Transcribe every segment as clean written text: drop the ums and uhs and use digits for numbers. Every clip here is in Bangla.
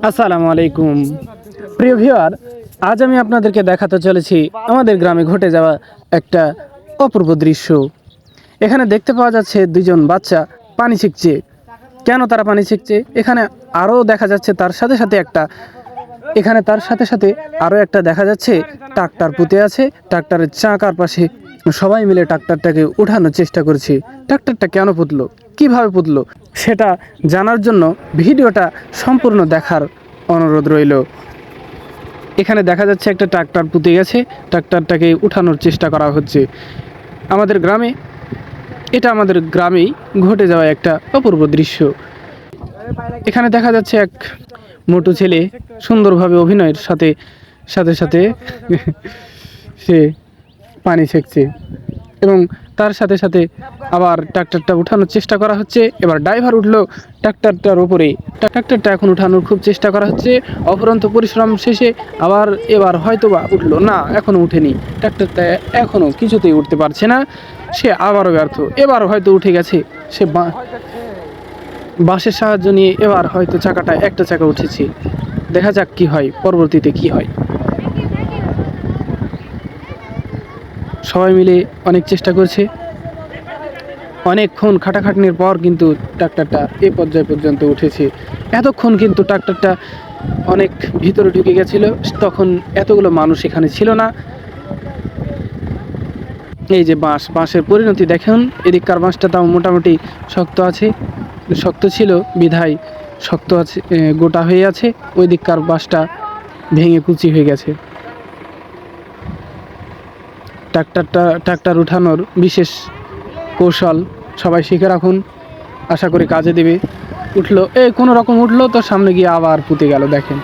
আসসালামু আলাইকুম প্রিয় ভিউয়ার, আজ আমি আপনাদেরকে দেখাতে চলেছি আমাদের গ্রামে ঘটে যাওয়া একটা অপূর্ব দৃশ্য। এখানে দেখতে পাওয়া যাচ্ছে দুজন বাচ্চা পানি ছিঁকছে। কেন তারা পানি ছিঁকছে? এখানে আরও দেখা যাচ্ছে তার সাথে সাথে আরও একটা দেখা যাচ্ছে ট্রাক্টর পুঁতে আছে। ট্রাক্টরের চাকার পাশে সবাই মিলে ট্রাক্টরটাকে উঠানোর চেষ্টা করছে। ট্রাক্টরটা কেন পুতলো, কিভাবে পুতলো, সেটা জানার জন্য ভিডিওটা সম্পূর্ণ দেখার অনুরোধ রইল। এখানে দেখা যাচ্ছে একটা ট্রাক্টর পুঁতে গেছে, ট্রাক্টরটাকে উঠানোর চেষ্টা করা হচ্ছে আমাদের গ্রামে। এটা আমাদের গ্রামেই ঘটে যাওয়া একটা অপূর্ব দৃশ্য। এখানে দেখা যাচ্ছে এক মোটু ছেলে সুন্দরভাবে অভিনয়ের সাথে সাথে সাথে সে পানি ছেঁকছে এবং তার সাথে সাথে আবার ট্রাক্টরটা উঠানোর চেষ্টা করা হচ্ছে। এবার ড্রাইভার উঠলো ট্রাক্টরটার উপরে। ট্রাক্টরটা এখন উঠানোর খুব চেষ্টা করা হচ্ছে। অফুরন্ত পরিশ্রম শেষে এবার হয়তোবা উঠলো না, এখনও উঠেনি। ট্রাক্টরটা এখনও কিছুতেই উঠতে পারছে না। সে আবারও ব্যর্থ। এবার হয়তো উঠে গেছে। সে বাঁশের সাহায্য নিয়ে এবার হয়তো একটা চাকা উঠেছে। দেখা যাক কি হয়, পরবর্তীতে কি হয়। সবাই মিলে অনেক চেষ্টা করছে। অনেকক্ষণ খাটাখাটনির পর কিন্তু ট্রাক্টরটা এই পর্যায় পর্যন্ত উঠেছে। এতক্ষণ কিন্তু ট্রাক্টরটা অনেক ভিতরে ঢুকে গেছিল, তখন এতগুলো মানুষ এখানে ছিল না। এই যে বাঁশের পরিণতি দেখুন। এদিককার বাঁশটা তাও মোটামুটি শক্ত ছিল বিধায় শক্ত আছে, গোটা হয়ে আছে। ওই দিককার বাঁশটা ভেঙে কুচি হয়ে গেছে। ট্রাক্টর উঠানোর বিশেষ কৌশল সবাই শিখে রাখুন, আশা করি কাজে দেবে। উঠলো, কোনো রকম উঠলো, তো সামনে গিয়ে আবার পুঁতে গেল। দেখেন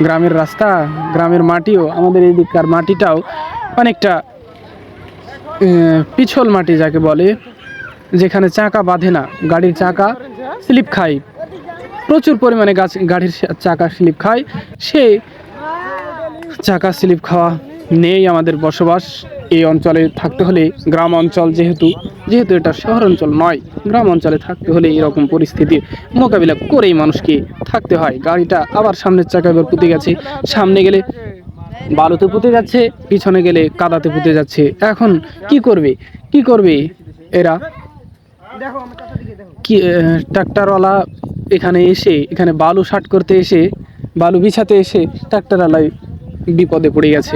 গ্রামের রাস্তা, গ্রামের মাটিও, আমাদের এই দিককার মাটিটাও অনেকটা পিছল মাটি যাকে বলে, যেখানে চাকা বাঁধে না, গাড়ির চাকা স্লিপ খায় প্রচুর পরিমাণে। গাড়ির চাকা স্লিপ খায়। সেই চাকা স্লিপ খাওয়া নেই আমাদের বসবাস। এই অঞ্চলে থাকতে হলে, গ্রাম অঞ্চল যেহেতু এটা শহর অঞ্চল নয়, গ্রাম অঞ্চলে থাকতে হলে এরকম পরিস্থিতির মোকাবিলা করেই মানুষকে থাকতে হয়। গাড়িটা আবার সামনের চাকা এবার পুঁতে গেছে। সামনে গেলে বালুতে পুঁতে যাচ্ছে, পিছনে গেলে কাদাতে পুঁতে যাচ্ছে। এখন কি করবে এরা? কি ট্রাক্টরওয়ালা এখানে বালু শার্ট করতে এসে, বালু বিছাতে এসে ট্রাক্টরওয়ালাই বিপদে পড়ে গেছে।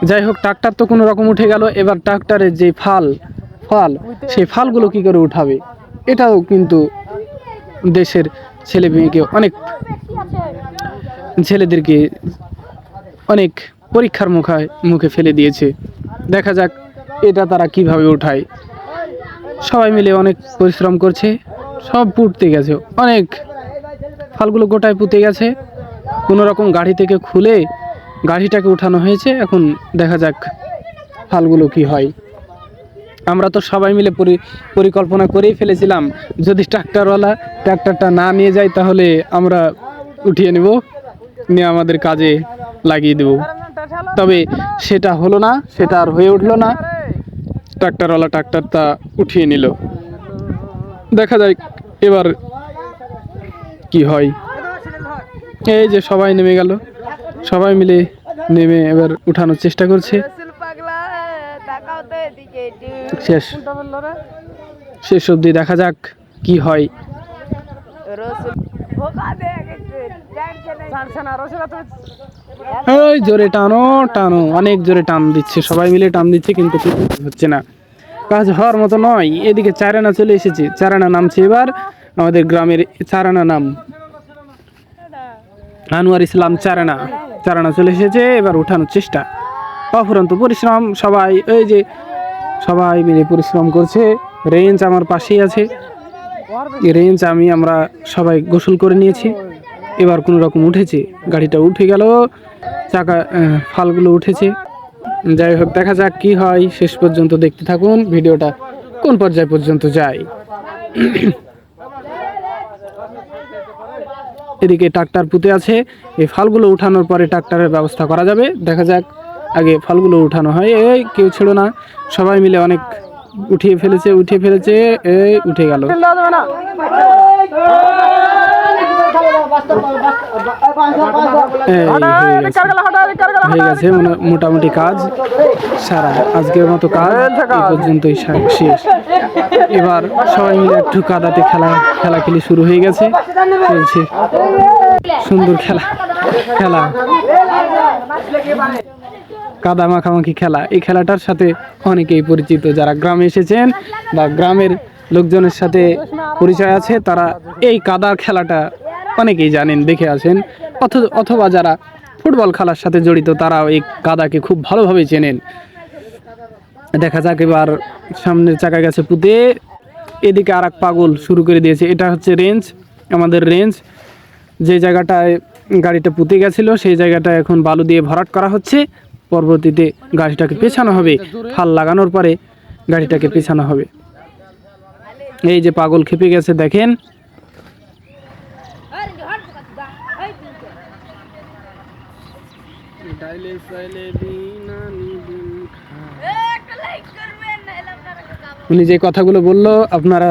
যাই হোক, ট্রাক্টর তো কোনো রকম উঠে গেল। এবার ট্রাক্টরের যে ফাল সেই ফালগুলো কি করে উঠাবে? এটাও কিন্তু দেশের ছেলে মেয়েকে, ছেলেদেরকে অনেক পরীক্ষার মুখে ফেলে দিয়েছে। দেখা যাক এটা তারা কিভাবে উঠায়। সবাই মিলে অনেক পরিশ্রম করছে। সব পুঁততে গেছে, অনেক ফালগুলো গোটায় পুঁতে গেছে। কোনো রকম গাড়ি থেকে খুলে গাড়িটাকে উঠানো হয়েছে। এখন দেখা যাক ফালগুলো কি হয়। আমরা তো সবাই মিলে পরিকল্পনা করেই ফেলেছিলাম, যদি ট্রাক্টরটা না নিয়ে যায় তাহলে আমরা উঠিয়ে নেব, নিয়ে আমাদের কাজে লাগিয়ে দেব। তবে সেটা হলো না, সেটা আর হয়ে উঠলো না। ট্রাক্টরওয়ালা ট্রাক্টরটা উঠিয়ে নিল। দেখা যায় এবার কি হয়। এই যে সবাই নেমে গেল, সবাই মিলে নেমে এবার উঠানোর চেষ্টা করছে। শেষ অবধি দেখা যাক কি হয়। ওই জোরে টানো, অনেক জোরে টান দিচ্ছে, সবাই মিলে টান দিচ্ছে, কিন্তু হচ্ছে না, কাজ হওয়ার মতো নয়। এদিকে চারানা চলে এসেছে, চারানা নামছে। এবার আমাদের গ্রামের চারানা নাম আনোয়ার ইসলাম চারানা চলে এসেছে। এবার উঠানোর চেষ্টা, অফুরন্ত পরিশ্রম। সবাই মিলে পরিশ্রম করছে। রেঞ্জ আমার পাশেই আছে, আমরা সবাই গোসল করে নিয়েছি। এবার কোনো রকম উঠেছে, গাড়িটা উঠে গেল, চাকা ফালগুলো উঠেছে। যাই হোক, দেখা যাক কি হয়। শেষ পর্যন্ত দেখতে থাকুন ভিডিওটা কোন পর্যায় পর্যন্ত যায়। এদিকে ট্রাক্টর পুঁতে আছে। এই ফালগুলো উঠানোর পরে ট্রাক্টরের ব্যবস্থা করা যাবে। দেখা যাক, আগে ফালগুলো উঠানো হয়। কেউ ছিল না, সবাই মিলে অনেক উঠিয়ে ফেলেছে। এই উঠে গেল। হয়ে গেছে মোটামুটি কাজ সারা। আজকের মতো কাজ এই পর্যন্তই শেষ। এবার সবাই মিলে একটু কাদাতে খেলাখেলি শুরু হয়ে গেছে, চলছে সুন্দর খেলা কাদা মাখামাখি খেলা। এই খেলাটার সাথে অনেকেই পরিচিত, যারা গ্রামে এসেছেন বা গ্রামের লোকজনের সাথে পরিচয় আছে তারা এই কাদা খেলাটা অনেকেই জানেন, দেখে আছেন, অথবা যারা ফুটবল খেলার সাথে জড়িত তারাও এই কাদাকে খুব ভালোভাবে চেনেন। দেখা যাক এবার সামনের চাকা গেছে পুঁতে, এদিকে আর এক পাগল শুরু করে দিয়েছে। এটা হচ্ছে রেঞ্জ, আমাদের রেঞ্জ, যে জায়গাটায় গাড়িটা পুঁতে গেছিলো সেই জায়গাটা এখন বালু দিয়ে ভরাট করা হচ্ছে। পরবর্তীতে গাড়িটাকে পেছানো হবে, হাল লাগানোর পরে গাড়িটাকে পেছানো হবে। এই যে পাগল খেপে গেছে দেখেন। উনি যে কথাগুলো বললো আপনারা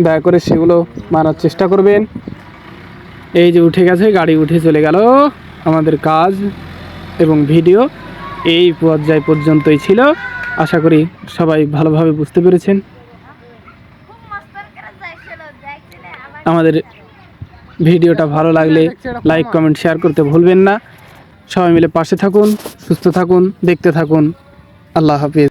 দয়া করে সেগুলো মানার চেষ্টা করবেন। এই যে উঠে গেছে, গাড়ি উঠে চলে গেল। আমাদের কাজ এবং ভিডিও এই পর্যায় পর্যন্তই ছিল। আশা করি সবাই ভালোভাবে বুঝতে পেরেছেন। আমাদের ভিডিওটা ভালো লাগলে লাইক কমেন্ট শেয়ার করতে ভুলবেন না। সবাই মিলে পাশে থাকুন, সুস্থ থাকুন, দেখতে থাকুন। আল্লাহ হাফিজ।